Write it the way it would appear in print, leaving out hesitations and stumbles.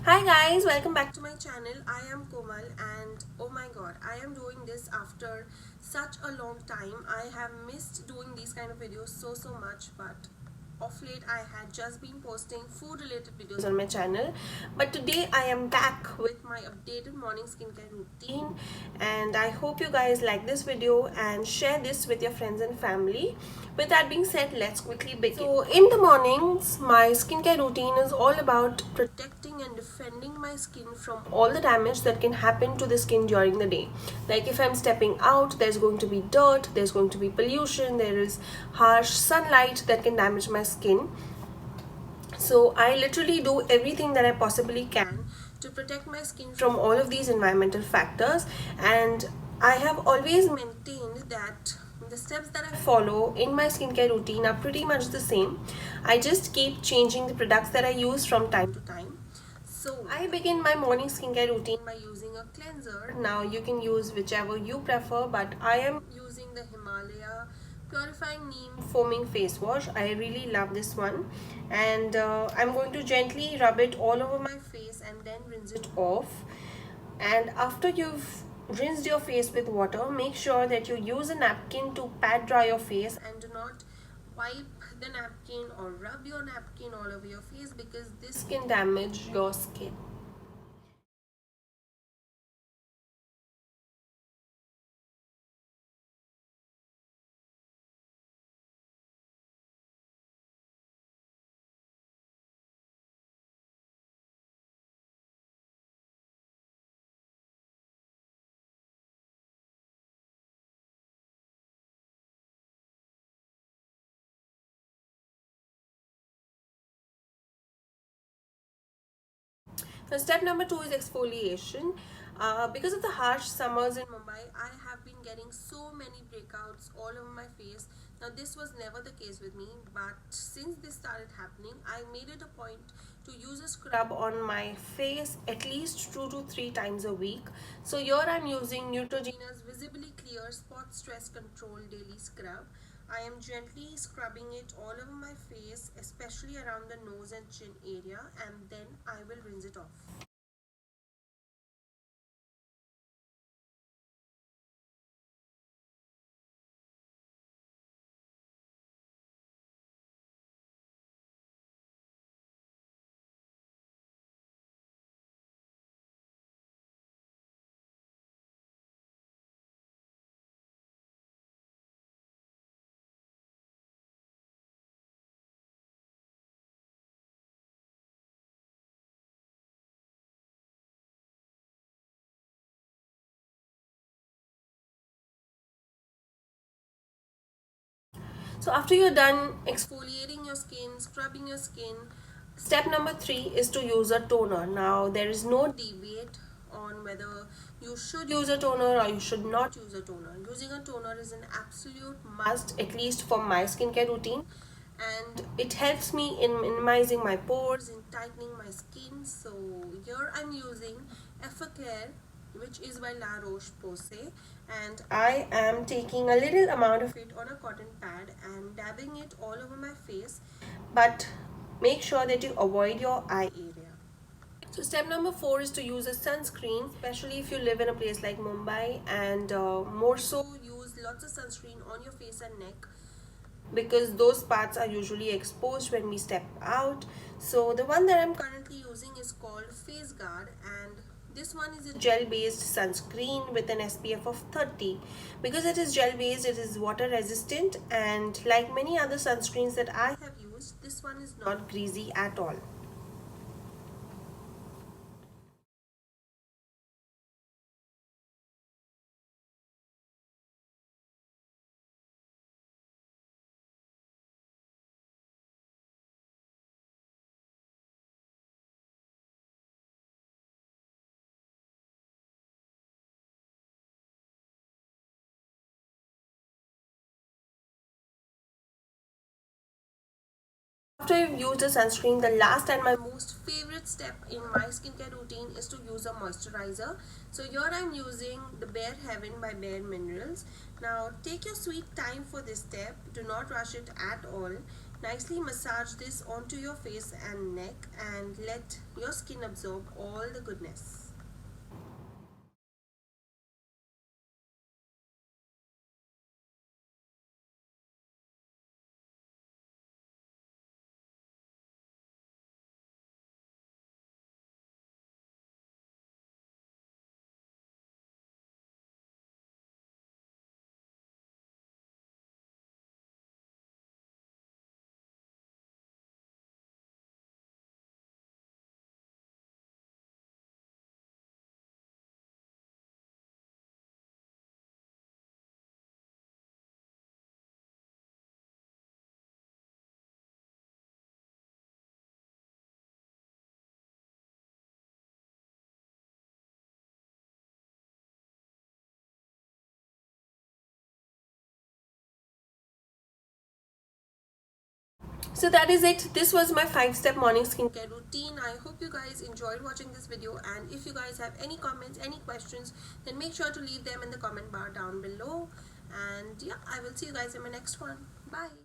Hi guys, welcome back to my channel. I am Komal and oh my god, I am doing this after such a long time. I have missed doing these kind of videos so much, but of late I had just been posting food related videos on my channel. But today I am back with my updated morning skincare routine and I hope you guys like this video and share this with your friends and family. With that being said, let's quickly begin. So in the mornings, my skincare routine is all about protecting and defending my skin from all the damage that can happen to the skin during the day. Like if I'm stepping out, there's going to be dirt, there's going to be pollution, there is harsh sunlight that can damage my skin. So I literally do everything that I possibly can to protect my skin from all of these environmental factors, and I have always maintained that the steps that I follow in my skincare routine are pretty much the same. I just keep changing the products that I use from time to time. So I begin my morning skincare routine by using a cleanser. Now you can use whichever you prefer, but I am using the Himalaya Purifying Neem Foaming Face Wash. I really love this one, and I'm going to gently rub it all over my face and then rinse it off. And after you've rinsed your face with water, make sure that you use a napkin to pat dry your face and do not wipe the napkin or rub your napkin all over your face because this can damage your skin. So step number 2 is exfoliation. Because of the harsh summers in Mumbai, I have been getting so many breakouts all over my face. Now this was never the case with me, but since this started happening, I made it a point to use a scrub on my face at least 2 to 3 times a week. So here I'm using Neutrogena's Visibly Clear Spot Stress Control Daily Scrub. I am gently scrubbing it all over my face, especially around the nose and chin area, and then I will rinse it off. So after you're done exfoliating your skin, scrubbing your skin, step number 3 is to use a toner. Now there is no debate on whether you should use a toner or you should not use a toner. Using a toner is an absolute must, at least for my skincare routine, and it helps me in minimizing my pores, in tightening my skin. So here I'm using Effacare, which is by La Roche-Posay, and I am taking a little amount of it on a cotton pad and dabbing it all over my face, but make sure that you avoid your eye area. So step number 4 is to use a sunscreen, especially if you live in a place like Mumbai, and more so use lots of sunscreen on your face and neck because those parts are usually exposed when we step out. So the one that I'm currently using is called Face Guard, and this one is a gel based sunscreen with an SPF of 30. Because it is gel based, it is water resistant, and like many other sunscreens that I have used, this one is not greasy at all. After you've used a sunscreen, the last and my most favorite step in my skincare routine is to use a moisturizer. So here I'm using the Bare Heaven by Bare Minerals. Now take your sweet time for this step. Do not rush it at all. nicely massage this onto your face and neck and let your skin absorb all the goodness. So that is it. This was my 5-step morning skincare routine. I hope you guys enjoyed watching this video, and if you guys have any comments, any questions, then make sure to leave them in the comment bar down below. And yeah, I will see you guys in my next one. Bye.